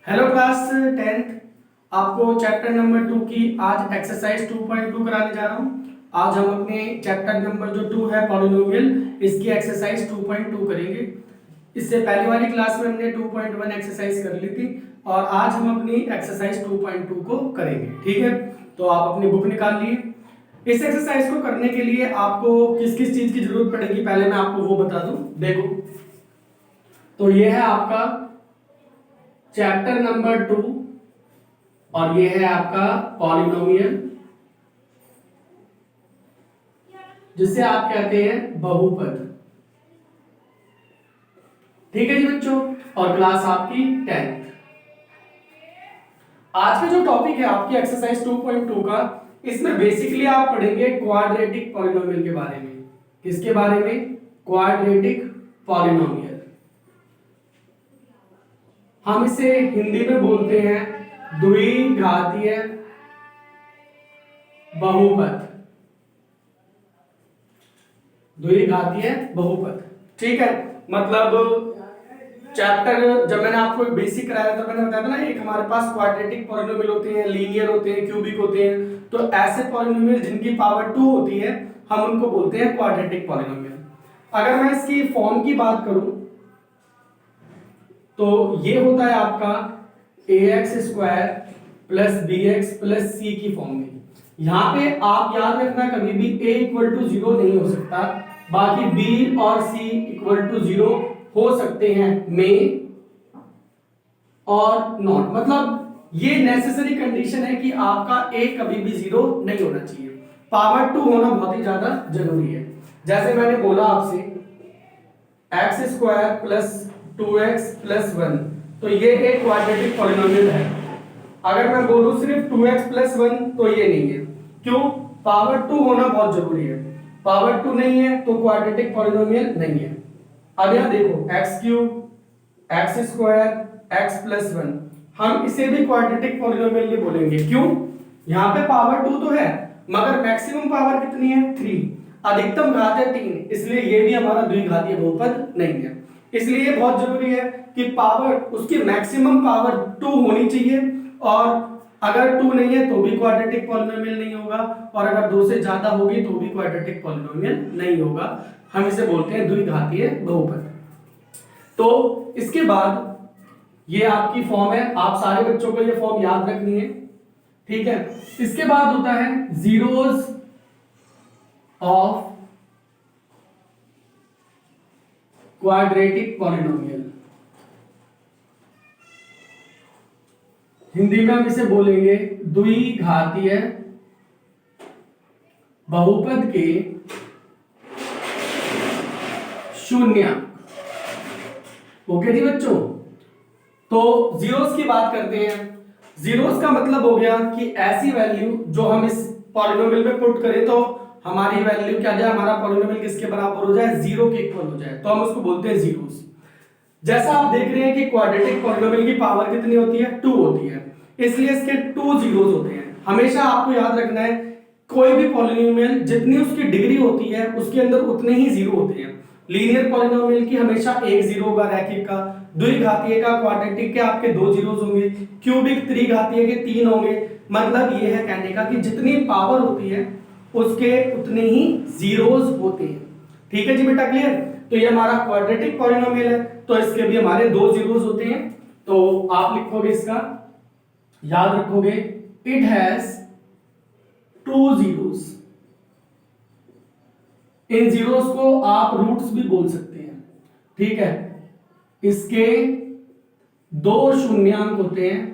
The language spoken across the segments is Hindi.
Hello class 10th। आपको चैप्टर नंबर 2 की आज एक्सरसाइज 2.2 कराने जा रहा हूँ। आज हम अपने चैप्टर नंबर जो 2 है पॉलिनोमियल, इसकी एक्सरसाइज 2.2 करेंगे। इससे पहले वाली क्लास में हमने 2.1 एक्सरसाइज कर ली थी और आज हम अपनी एक्सरसाइज 2.2 को करेंगे। ठीक है, तो आप अपनी बुक निकाल लिए। इस एक्सरसाइज को करने के लिए आपको किस किस चीज की जरूरत पड़ेगी पहले मैं आपको वो बता दूं। देखो, तो ये है आपका चैप्टर नंबर 2 और ये है आपका पॉलिनोमियल, जिसे आप कहते हैं बहुपद। ठीक है जी बच्चों, और क्लास आपकी 10th। आज का जो टॉपिक है आपकी एक्सरसाइज 2.2 का, इसमें बेसिकली आप पढ़ेंगे क्वाड्रेटिक पॉलिनोमियल के बारे में। किसके बारे में? Quadratic polynomial. हम इसे हिंदी में बोलते हैं द्विघातीय बहुपद। द्विघातीय बहुपद, ठीक है। मतलब चैप्टर जब मैंने आपको बेसिक कराया था, मैंने बताया था ना, एक हमारे पास क्वाड्रेटिक पॉलिनोमियल होते हैं, लीनियर होते हैं, क्यूबिक होते हैं। तो ऐसे पॉलिनोमियल जिनकी पावर 2 होती है, हम उनको बोलते हैं क्वाड्रेटिक पॉलिनोमियल। अगर मैं इसकी फॉर्म की बात करूं तो ये होता है आपका ax square plus b x plus c की फॉर्म में। यहां पे आप याद रखना, कभी भी a इक्वल टू 0 नहीं हो सकता, बाकी b और c इक्वल टू 0 हो सकते हैं, में और नॉट। मतलब ये नेसेसरी कंडीशन है कि आपका a कभी भी 0 नहीं होना चाहिए। पावर 2 होना बहुत ही ज्यादा जरूरी है। जैसे मैंने बोला आपसे x square plus 2x plus 1, तो ये एक क्वाड्रेटिक पॉलिनोमियल है। अगर मैं बोलूं सिर्फ 2x प्लस 1 तो ये नहीं है। क्यों? पावर 2 होना बहुत जरूरी है। पावर 2 नहीं है तो क्वाड्रेटिक पॉलिनोमियल नहीं है। अब यहां देखो, x cube x square x plus 1, हम इसे भी क्वाड्रेटिक पॉलिनोमियल नहीं बोलेंगे। क्यों? यहाँ पे पावर 2 तो है, मगर मैक्सिमम पावर कितनी है? 3। अधिकतम घात है 3, इसलिए ये भी हमारा द्विघातीय बहुपद नहीं है। इसलिए ये बहुत जरूरी है कि पावर, उसकी मैक्सिमम पावर 2 होनी चाहिए, और अगर 2 नहीं है तो भी क्वाड्रेटिक पॉलिनोमियल नहीं होगा, और अगर 2 से ज्यादा होगी तो भी क्वाड्रेटिक पॉलिनोमियल नहीं होगा। हम इसे बोलते हैं द्विघातीय बहुपद। तो इसके बाद ये आपकी फॉर्म है, आप सारे बच्चों को ये फॉर्म याद रखनी है। ठीक है, इसके बाद होता है zeros of quadratic polynomial. Hindi में हम इसे बोलेंगे द्विघातीय बहुपद के शून्यांक। ओके जी बच्चों, तो जीरोस की बात करते हैं। जीरोस का मतलब हो गया कि ऐसी वैल्यू जो हम इस पॉलिनोमियल में पुट करें तो हमारी वैल्यू क्या जाए, हमारा पॉलिनोमियल किसके बराबर हो जाए? 0 के इक्वल हो जाए, तो हम उसको बोलते हैं जीरोस। जैसा आप देख रहे हैं कि क्वाड्रेटिक पॉलिनोमियल की पावर कितनी होती है? 2 होती है, इसलिए इसके 2 जीरोस होते हैं। हमेशा आपको याद रखना है, कोई भी पॉलिनोमियल जितनी उसकी डिग्री होती है उसके अंदर उतने ही जीरो होते हैं। लीनियर पॉलिनोमियल की हमेशा एक जीरो होगा, रैखिक का, द्विघातीय का, क्वाड्रेटिक के आपके 2 जीरोस होंगे, क्यूबिक त्रिघातीय के 3 होंगे। मतलब ये है कहने का कि जितनी पावर होती है उसके उतने ही जीरोस होते हैं। ठीक है जी बेटा, क्लियर? तो ये हमारा क्वाड्रेटिक पॉलिनोमियल है, तो इसके भी हमारे 2 जीरोस होते हैं। तो आप लिखोगे, इसका याद रखोगे, it has 2 zeros. In zeros को आप रूट्स भी बोल सकते हैं। ठीक है, इसके 2 शून्यांक होते हैं,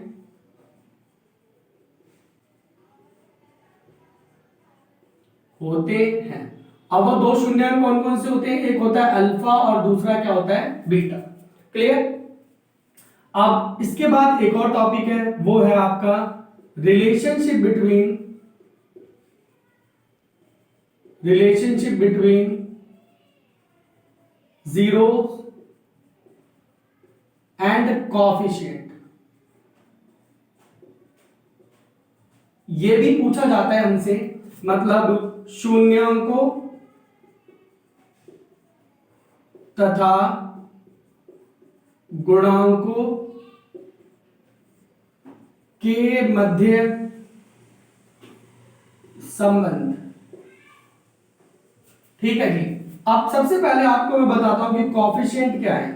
अब वो 2 शून्यांक कौन कौन से होते हैं? एक होता है अल्फा और दूसरा क्या होता है? बीटा। क्लियर? अब इसके बाद एक और टॉपिक है, वो है आपका relationship between zero and coefficient. ये भी पूछा जाता है हमसे, मतलब शून्यांकों तथा गुणांकों के मध्य संबंध। ठीक है जी। अब सबसे पहले आपको मैं बताता हूं कि कॉफिशिएंट क्या है,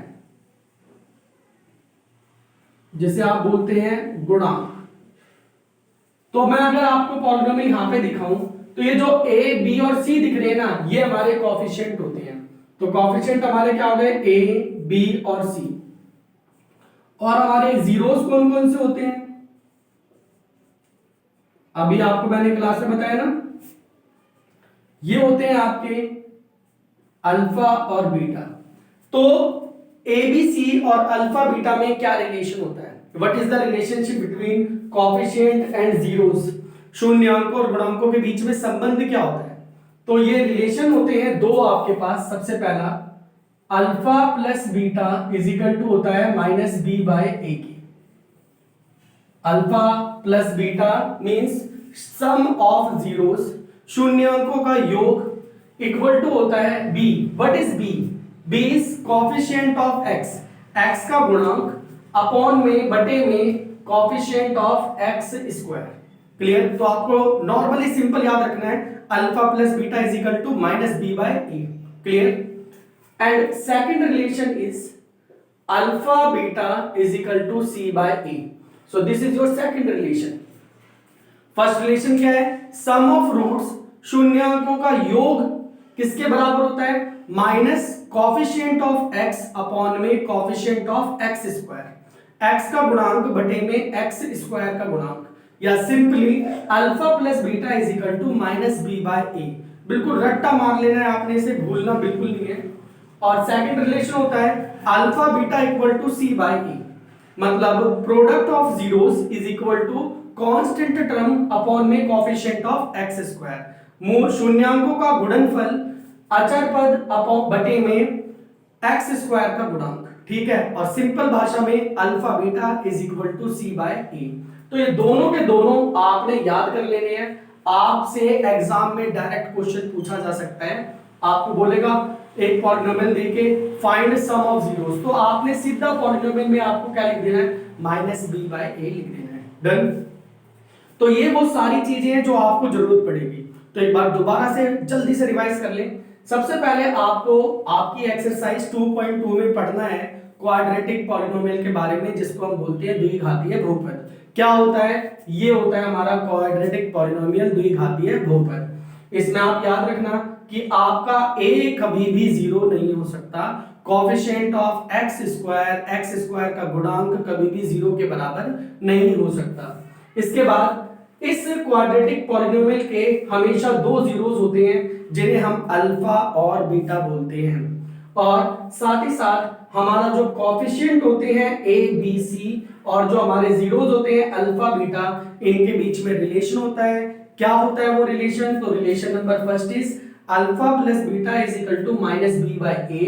जिसे आप बोलते हैं गुणांक। तो मैं अगर आपको पॉलिनोमियल यहां पे दिखाऊं तो ये जो ए बी और सी दिख रहे हैं ना, ये हमारे कॉफिशिएंट होते हैं। तो कॉफिशिएंट हमारे क्या हो गए, ए बी और सी। और हमारे जीरोस कौन कौन से होते हैं, अभी आपको मैंने क्लास में बताया ना, ये होते हैं आपके अल्फा और बीटा। तो ए बी सी और अल्फा बीटा में क्या रिलेशन होता है, what is the relationship between coefficient and zeros, शून्यांकों और गुणांकों के बीच में संबंध क्या होता है। तो ये रिलेशन होते हैं दो आपके पास। सबसे पहला alpha plus beta is equal to होता है माइनस बी बाय ए के। Alpha plus beta means sum of zeros, शून्यांकों का योग इक्वल टू होता है b. What is b, b is coefficient of x, x का गुणांक अपॉन में बटे में coefficient of x square. Clear. तो आपको नॉर्मली सिंपल याद रखना है alpha plus beta is equal to minus B by A. Clear. And second relation is alpha beta is equal to C by A. So this is your second relation. First relation क्या है, सम ऑफ रूट्स, शून्यांकों का योग किसके बराबर होता है, minus coefficient of x upon में coefficient of x square. X का गुणांक बटे में एक्स स्क्वायर का गुणांक, या simply alpha plus beta is equal to minus B by a. बिल्कुल रट्टा मार लेना है आपने, इसे भूलना बिल्कुल नहीं है। और सेकंड रिलेशन होता है alpha beta equal to C by a, मतलब product of zeros is equal to constant term upon में कोएफिशिएंट ऑफ एक्स स्क्वायर। मूल शून्यांकों का गुणनफल अचर पद अपॉन बटे में एक्स स्क्वायर का गुणांक। ठीक है। और सिंपल भाषा में alpha beta is equal to C by a. तो ये दोनों के दोनों आपने याद कर लेने हैं। आपसे एग्जाम में डायरेक्ट क्वेश्चन पूछा जा सकता है। आपको बोलेगा एक पॉलिनोमियल देके फाइंड सम ऑफ जीरोस, तो आपने सीधा पॉलिनोमियल में आपको क्या लिख देना है, माइनस बी बाय ए लिख देना है। डन। तो ये वो सारी चीजें हैं जो आपको जरूरत पड़ेगी। तो एक बार दोबारा से जल्दी से रिवाइज कर लें। सबसे पहले आपको आपकी एक्सरसाइज 2.2 में पढ़ना है क्वाड्रेटिक पॉलिनोमियल के बारे में, जिसको हम बोलते हैं द्विघातीय बहुपद। क्या होता है, ये होता है हमारा क्वाड्रेटिक पॉलिनोमियल, द्विघातीय बहुपद। इसमें आप याद रखना कि आपका a कभी भी जीरो नहीं हो सकता। कोएफिशिएंट ऑफ एक्स स्क्वायर का गुणांक कभी भी जीरो के बराबर नहीं हो सकता। इसके बाद इस क्वाड्रेटिक पॉलिनोमियल के हमेशा दो जीरोस होते हैं, जिन्हें हम अल्फा और बीटा बोलते हैं। और साथ ही साथ हमारा जो कोएफिशिएंट होते हैं a b c और जो हमारे जीरोस होते हैं अल्फा बीटा, इनके बीच में रिलेशन होता है। क्या होता है वो रिलेशन, तो relation number first is alpha plus beta is equal to minus B by A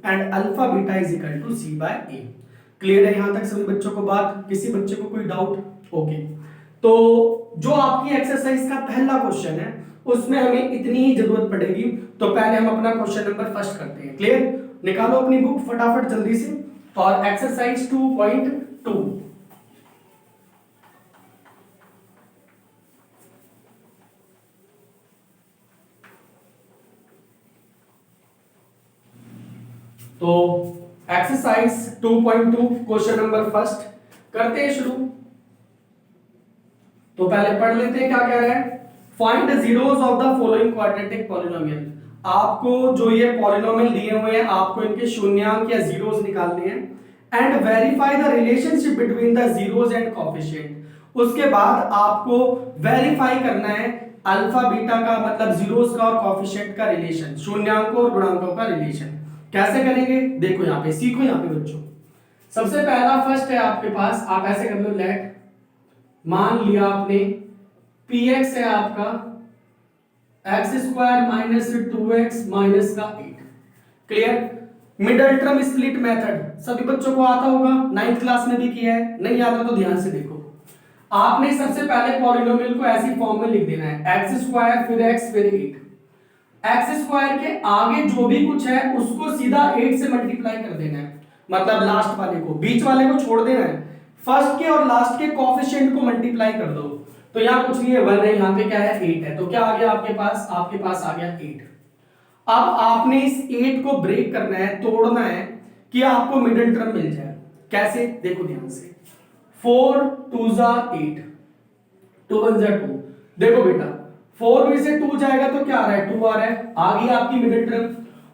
and alpha beta is equal to C by A. Clear है यहां तक सभी बच्चों को बात, किसी बच्चे को कोई डाउट? ओके। तो जो आपकी एक्सरसाइज का पहला क्वेश्चन है उसमें हमें इतनी ही जरूरत पड़ेगी। तो पहले हम अपना क्वेश्चन नंबर फर्स्ट करते हैं। क्लियर। निकालो अपनी बुक फटाफट जल्दी से और एक्सरसाइज 2.2। तो एक्सरसाइज 2.2 क्वेश्चन नंबर फर्स्ट करते हैं शुरू। तो पहले पढ़ लेते हैं क्या कह रहा है। Find the zeros of the following quadratic polynomial. आपको जो ये पॉलिनोमियल दिए हुए हैं आपको इनके शून्यांक या जीरोस निकालने हैं। And verify the relationship between the zeros and coefficient. उसके बाद आपको वेरीफाई करना है अल्फा बीटा का, मतलब जीरोस का और कोएफिशिएंट का रिलेशन, शून्यांकों और गुणांकों का रिलेशन। कैसे करेंगे देखो यहाँ पे, सीखो यहाँ पे बच्चों। सबसे पहला फर्स्ट है आपके पास, आप ऐसे कर लो लेट, मान लिया आपने px है आपका x square minus 2x minus का 8। Clear. Middle term split method सभी बच्चों को आता होगा, 9th क्लास में भी किया है, नहीं आता तो ध्यान से देखो। आपने सबसे पहले पॉलिनोमियल को ऐसी फॉर्म में लिख देना है, एक्स स्क्वायर फिर x फिर 8। एक्स स्क्वायर के आगे जो भी कुछ है उसको सीधा 8 से मल्टीप्लाई कर देना है, मतलब लास्ट वाले को, बीच वाले को छोड़ देना है। फर्स्ट के और लास्ट के कोएफिशिएंट को मल्टीप्लाई कर दो। तो यहाँ कुछ नहीं है, 1 है, यहाँ पे क्या है 8 है, तो क्या आ गया आपके पास आ गया 8। अब आपने इस 8 को ब्रेक करना है, तोड़ना है कि आपको मिडिल टर्म मिल जाए। कैसे, देखो ध्यान से, 4 2 जा 8, 2 1 जा 2। देखो बेटा 4 में से 2 जाएगा तो क्या आ रहा है, 2 आ रहा है, आ गई आपकी मिडिल टर्म।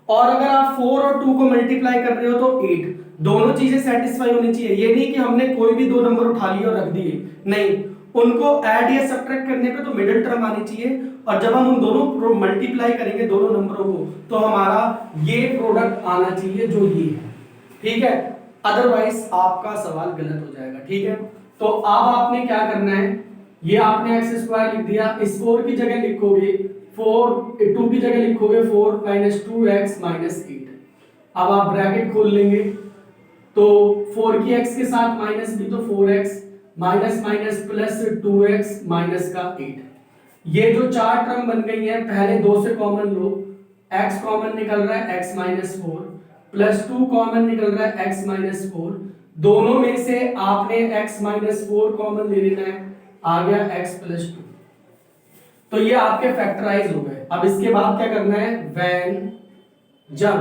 और अगर आप 4 और 2 को मल्टीप्लाई कर रहे हो तो 8, दोनों चीजें सेटिस्फाई होनी चाहिए। ये नहीं कि हमने कोई भी दो नंबर उठा लिए और रख दिए, नहीं, उनको ऐड या सब्ट्रैक्ट करने पे तो मिडिल टर्म आनी चाहिए। और जब हम उन दोनों को मल्टीप्लाई करेंगे दोनों नंबरों को, तो हमारा ये प्रोडक्ट आना चाहिए जो ये है, ठीक है, अदरवाइज आपका सवाल गलत हो जाएगा, ठीक है। तो अब आपने क्या करना है, ये आपने एक्स स्क्वायर लिख दिया, इस 4 की जगह लिखोगे 2 की जगह लिखोगे 4 माइनस 2x माइनस 8। अब आप ब्रैकेट खोल लेंगे तो 4 की x के साथ माइनस भी तो 4x minus minus plus 2x minus का 8। ये जो चार टर्म बन गई है, पहले 2 से कॉमन लो, x कॉमन निकल रहा है x माइनस 4 प्लस 2 कॉमन निकल रहा है x माइनस 4। दोनों में से आपने x माइनस 4 कॉमन ले लेना है, आ गया x प्लस 2। तो ये आपके फैक्टराइज हो गए। अब इसके बाद क्या करना है, व्हेन, जब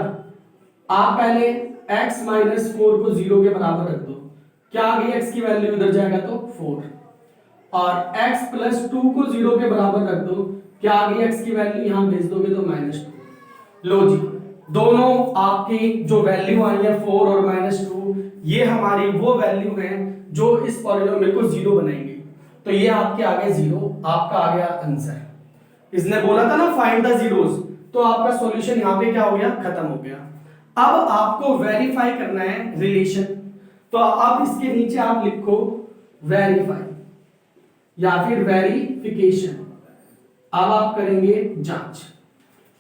आप पहले x माइनस 4 को 0 के बराबर रख दो, क्या आ गई x की वैल्यू, इधर जाएगा तो 4, और x प्लस 2 को 0 के बराबर रख दो, क्या आ गई x की वैल्यू, यहां भेज दोगे तो माइनस 2। लो जी, दोनों आपकी जो वैल्यू आई है 4 और माइनस 2, ये हमारी वो वैल्यू है जो इस पॉलिनोमियल को 0 बनाएंगे। तो ये आपके आ गए 0, आपका आ गया आंसर। इसने बोला था ना फाइंड द जीरोस, तो आपका सॉल्यूशन यहाँ पे क्या हो गया, खत्म हो गया। अब आपको वेरीफाई करना है रिलेशन, तो अब इसके नीचे आप लिखो वेरीफाई या फिर वेरिफिकेशन। अब आप करेंगे जांच।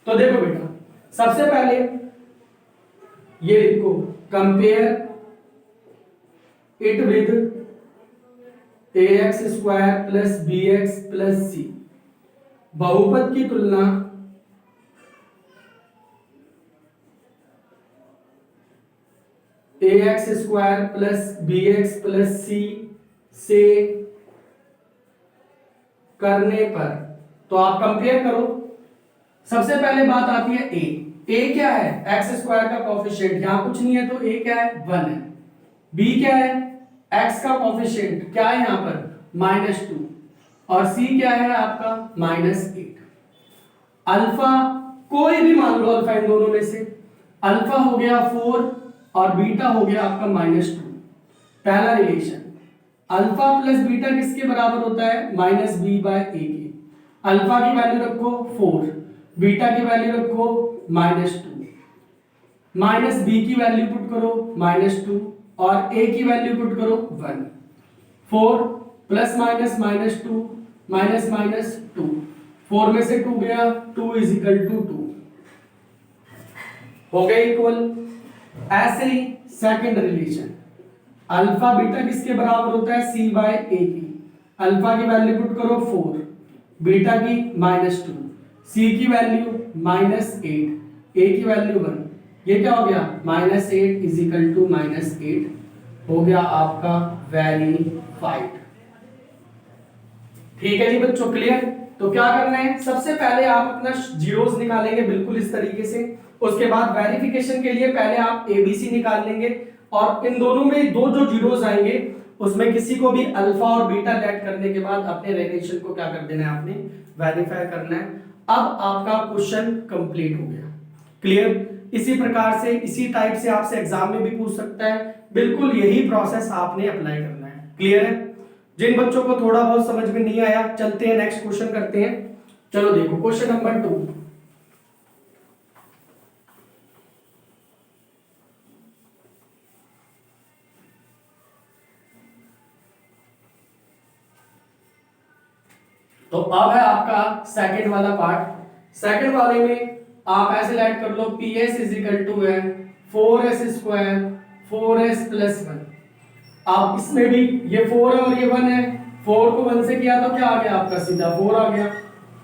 तो देखो बेटा, सबसे पहले ये लिखो compare it with ax square plus bx plus c। बहुपद की तुलना ax square plus bx plus c से करने पर, तो आप कंपेयर करो। सबसे पहले बात आती है a क्या है, x स्क्वायर का कोएफिशिएंट, यहां कुछ नहीं है तो a क्या है, 1 है। b क्या है, x का कोएफिशिएंट क्या है यहां पर, -2, और c क्या है आपका -8। अल्फा कोई भी मान लो, अल्फा इन दोनों में से, अल्फा हो गया 4 और बीटा हो गया आपका -2। पहला रिलेशन, अल्फा प्लस बीटा किसके बराबर होता है, -b/a के। अल्फा की वैल्यू रखो 4, बीटा की वैल्यू रखो -2, माइनस बी की वैल्यू पुट करो -2 और a की वैल्यू पुट करो 1। 4 प्लस माइनस -2 माइनस माइनस 2, 4 में से 2 गया, 2 इज इक्वल टू 2 हो गया इक्वल। ऐसे ही सेकंड रिलेशन, अल्फा बीटा किसके बराबर होता है, c/a की। अल्फा की वैल्यू पुट करो 4, बीटा की -2, c की वैल्यू -8, a की वैल्यू 1। ये क्या हो गया, -8 इज इक्वल टू -8 हो गया आपका वेरीफाइड। ठीक है जी बच्चों, क्लियर। तो क्या करना है, सबसे पहले आप अपना जीरोस निकालेंगे बिल्कुल इस तरीके से। उसके बाद वेरिफिकेशन के लिए पहले आप एबीसी निकाल लेंगे, और इन दोनों में दो जो जीरोस आएंगे उसमें किसी को भी अल्फा और बीटा लेट करने के बाद अपने रिलेशन को क्या कर देना है, आपने वेरीफाई करना है। अब आपका क्वेश्चन कंप्लीट हो गया, क्लियर। इसी प्रकार से, इसी टाइप से आपसे एग्जाम में भी पूछ सकता है, बिल्कुल यही प्रोसेस आपने अप्लाई करना है, क्लियर है। जिन बच्चों को थोड़ा बहुत समझ में नहीं आया, चलते हैं नेक्स्ट क्वेश्चन करते हैं। चलो देखो क्वेश्चन नंबर 2। तो अब है आपका सेकंड वाला पार्ट। सेकंड वाले में आप ऐसे लेट कर लो, PS इज इक्वल टू है 4s स्क्वायर 4s प्लस 1। आप इसमें भी ये 4 है और ये 1 है, 4 को 1 से किया तो क्या आ गया आपका, सीधा 4 आ गया।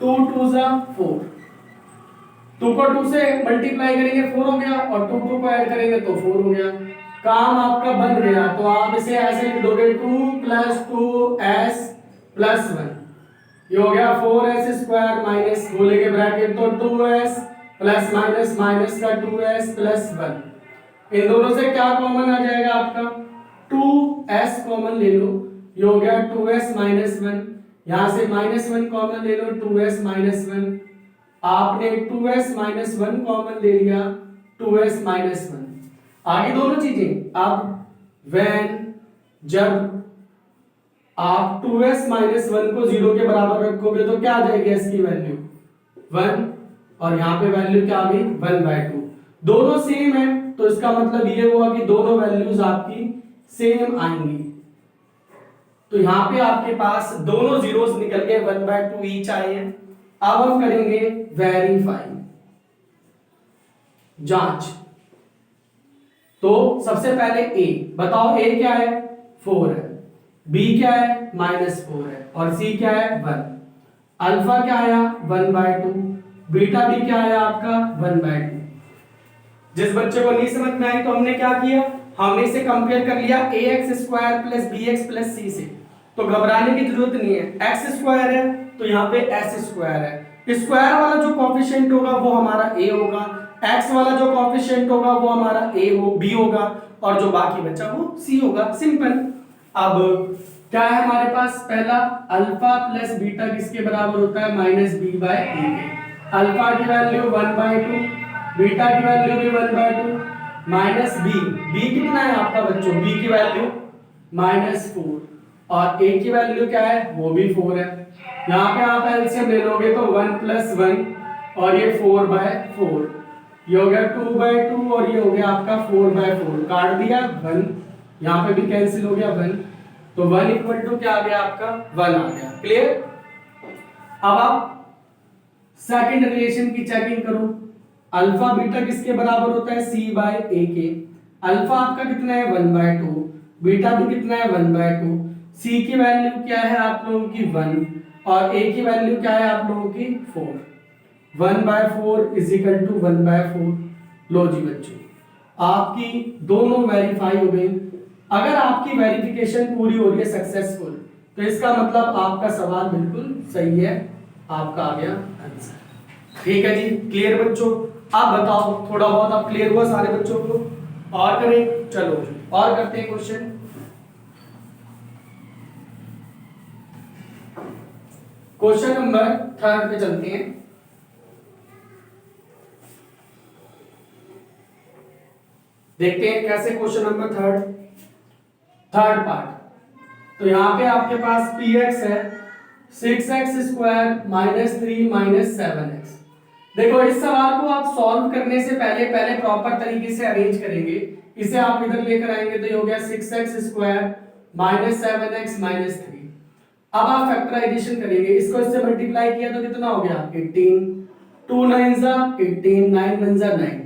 2 2 जा 4, 2 को 2 से मल्टीप्लाई करेंगे 4 हो गया, और 2 2 को ऐड करेंगे तो 4 हो गया। काम आपका बन गया। तो आप इसे ऐसे लिख दोगे 2 + 2s + 1, ये हो गया 4s स्क्वायर माइनस खोलेंगे ब्रैकेट तो 2s प्लस माइनस माइनस का 2s + 1। इन दोनों से क्या कॉमन आ जाएगा आपका 2s कॉमन ले लो, ये हो गया 2s - 1। यहां से -1 कॉमन ले लो 2s - 1। आपने 2s - 1 कॉमन ले लिया 2s - 1। आगे दोनों चीजें अब when जब आप 2s - 1 को 0 के बराबर रखोगे तो क्या आ जाएगी इसकी वैल्यू 1, और यहाँ पे वैल्यू क्या आ गई 1/2। दोनों सेम है तो इसका मतलब ये हुआ कि दोनों वैल्यूज आपकी सेम आएंगी। तो यहाँ पे आपके पास दोनों जीरोस निकल के 1/2 ईच आए हैं। अब हम करेंगे वेरीफाई, जांच। तो सबसे पहले ए बताओ, ए क्या है 4 है, बी क्या है -4 है, और सी क्या है 1। अल्फा क्या आया 1/2, बीटा भी क्या आया आपका 1/2। जिस बच्चे को नहीं समझ में आई तो हमने क्या किया, हमने इसे कंपेयर कर लिया ax² + bx + c से। तो घबराने की जरूरत नहीं है, x² है तो यहाँ पे s² है। स्क्वायर वाला जो कोफिशिएंट होगा वो हमारा a होगा, x वाला जो कोफिशिएंट होगा वो हमारा b होगा, और जो बाकी बचा वो c होगा। सिंपल। अब क्या है हमारे पास, पहला अल्फा प्लस बीटा किसके बराबर होता है -b/a के। अल्फा की वैल्यू 1/2, बीटा की वैल्यू भी 1/2, माइनस बी कितना है आपका बच्चों, बी की वैल्यू -4, और ए की वैल्यू क्या है वो भी 4 है। यहाँ पे आप एलसीएम ले लोगे तो 1 + 1 और ये 4/4, ये हो गया 2/2 और ये हो गया आपका 4/4, काट दिया 1, यहाँ पे भी कैंसिल हो गया 1, तो 1 = क्या आ गया आपका 1 आ गया। क्लियर। अब आप सेकंड रिलेशन की चेकिंग करो, अल्फा बीटा किसके बराबर होता है c/a के। अल्फा आपका कितना है 1/2, बीटा भी कितना है 1/2, c की वैल्यू क्या है आप लोगों की 1 और a की वैल्यू क्या है आप लोगों की 4। 1/4 = 1/4। लो जी बच्चों, आपकी दोनों वेरीफाई हो गई। अगर आपकी वेरिफिकेशन पूरी हो रही है सक्सेसफुल, तो इसका मतलब आपका सवाल बिल्कुल सही है, आपका आ गया आंसर। ठीक है जी, क्लियर बच्चों। आप बताओ थोड़ा बहुत आप क्लियर हुआ सारे बच्चों को, और करें, चलो और करते हैं क्वेश्चन। क्वेश्चन नंबर 3 पे चलते हैं। देखते हैं कैसे क्वेश्चन नंबर 3 पार्ट। तो यहाँ पे आपके पास px है 6x² -3 - 7x। देखो इस सवाल को आप सॉल्व करने से पहले प्रॉपर तरीके से अरेंज करेंगे। इसे आप इधर लेकर आएंगे तो ये हो गया 6x² -7x -3। अब आप फैक्टराइजेशन करेंगे, इसको इससे मल्टीप्लाई किया तो कितना हो गया 18, 2 9 जा 18, 9 1 जा 9।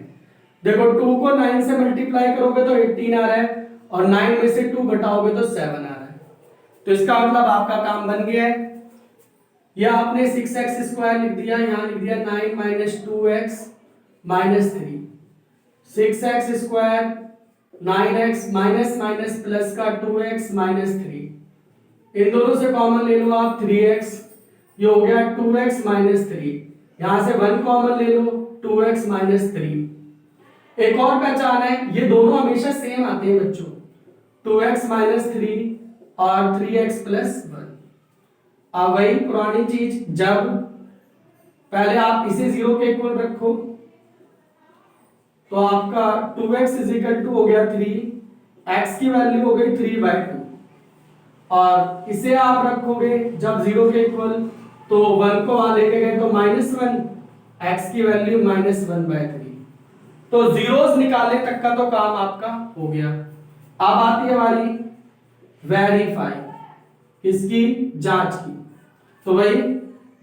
देखो 2 को 9 से मल्टीप्लाई करोगे तो 18 आ रहा है, और 9 में से 2 घटाओगे तो 7 आ रहा है। तो इसका मतलब आपका काम बन गया है। या आपने 6x² लिख दिया, यहां लिख दिया 9 - 2x -3, 6x² 9x minus minus plus का 2x -3, इन दोनों से कॉमन ले लो आप 3x, ये हो गया 2x -3, यहां से 1 कॉमन ले लो 2x -3। एक और पहचान है, ये दोनों हमेशा सेम आते हैं बच्चों, 2x -3 और 3x + 1। अब वही पुरानी चीज, जब पहले आप इसे 0 के इक्वल रखो तो आपका 2x = हो गया 3, x की वैल्यू हो गई 3/2, और इसे आप रखोगे जब 0 के इक्वल तो 1 को वहां लेके गए तो -1, x की वैल्यू -1/3। तो जीरोस निकालने तक का तो काम आपका हो गया। अब आती है हमारी वेरीफाई, इसकी जांच की। तो भाई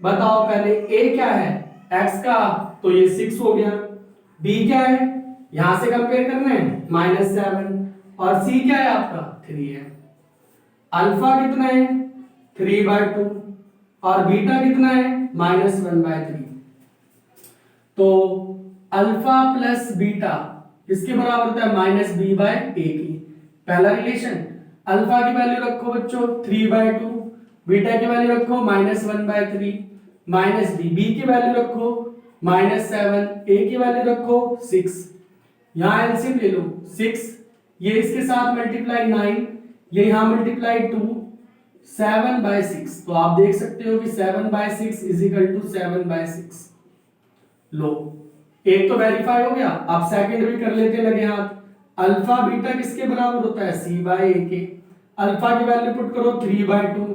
बताओ पहले a क्या है x का, तो ये 6 हो गया, b क्या है यहां से कंपेयर करना है -7, और c क्या है आपका 3 है। अल्फा कितना है 3/2 और बीटा कितना है -1/3। तो अल्फा प्लस बीटा किसके बराबर होता है, माइनस बी बाय ए की। पहला रिलेशन, अल्फा की वैल्यू रखो बच्चों 3/2, बीटा की वैल्यू रखो -1/3, माइनस बी की वैल्यू रखो -7, ए की वैल्यू रखो 6। यहां एलसीएम ले लो 6, ये इसके साथ मल्टीप्लाई 9, ये यहां मल्टीप्लाई 2, 7/6। तो आप देख सकते हो कि 7/6 इज इक्वल टू 7/6। लो, एक तो वेरीफाई हो गया, आप सेकंड भी कर लेते लगे हाथ। अल्फा बीटा किसके बराबर होता है, सी बाय ए के। अल्फा की वैल्यू पुट करो 3/2,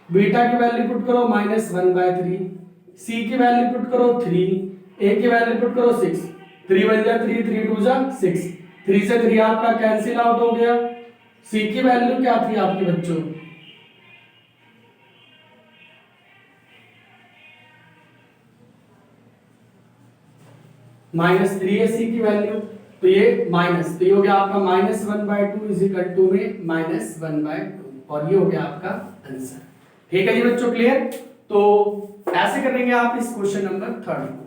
बीटा की वैल्यू पुट करो -1/3, सी की वैल्यू पुट करो 3, ए की वैल्यू पुट करो 6। 3 1 जा 3, 3 2 जा 6, 3 से 3 आपका कैंसिल आउट हो गया। सी की वैल्यू क्या थी आपके बच्चों, -3 है सी की वैल्यू, तो ये माइनस, तो ये हो गया आपका -1/2 इज इक्वल टू में -1/2, और ये हो गया आपका आंसर। ठीक है जी बच्चों, क्लियर। तो ऐसे करेंगे आप इस क्वेश्चन नंबर 3 को।